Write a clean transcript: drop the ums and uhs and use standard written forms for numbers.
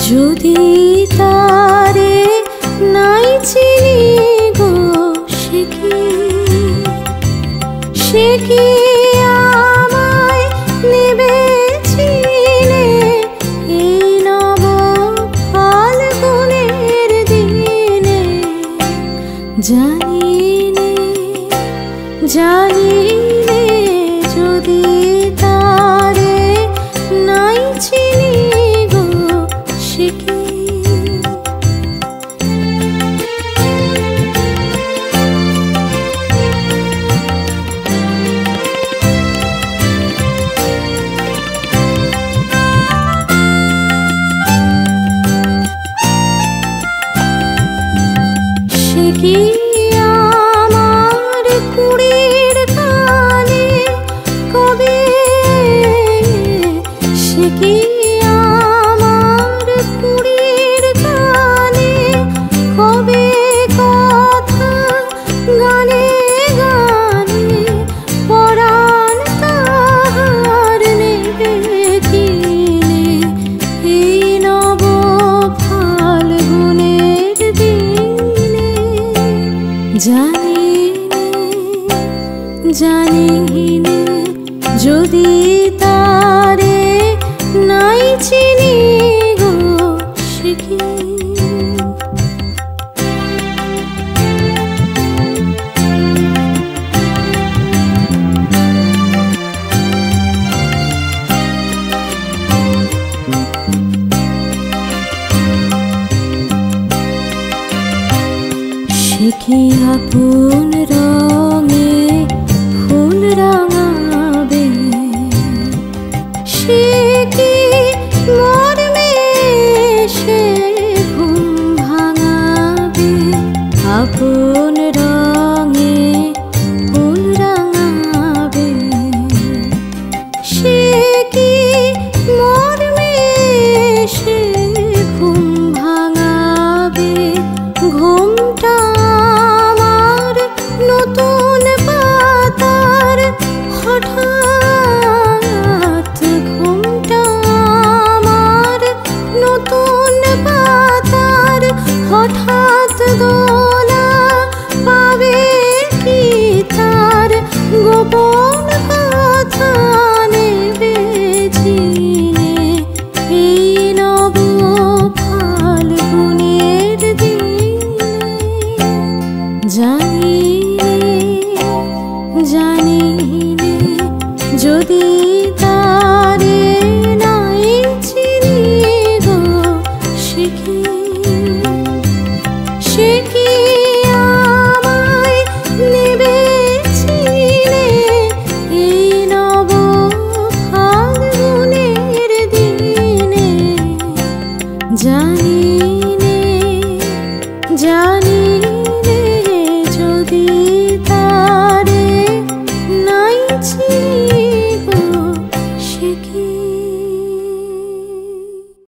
যদি তারে নাই চিনি গো সে কি আমায় নেবে চিনে এই নব ফাল্গুনের দিনে। জানি নে যদি তারে নাই চিনি গো সে কি। সে কি আমার কুড়ির কালে কবে, সে কি আমার কুড়ির কালে কবে কথা গানে গানে পরাণ তাহার নেবে কিনে এই নব ফাল্গুনের দিনে। জানি নে যদি তারে নাই চিনি গো সে কি। সে কি আপন রঙে ফুল রাঙাবে, সে কি মর্মে সে ঘুম ভাঙাবে। আপন রঙে ফুল রাঙাবে, সে কি মর্মে সে ঘুম ভাঙাবে। ঘুমটা আমার নতুন পাতার হঠাৎ, ঘুমটা আমার নতুন পাতার হঠাৎ দোলা পাবে কি তার গোপন কথা নেবে চিনে এই নব ফাল্গুনের দিনে। জানি নে যদি তারে নাই চিনি গো সে কি আমায় নেবে চিনে এই নব ফাল্গুনের দিনে। জানি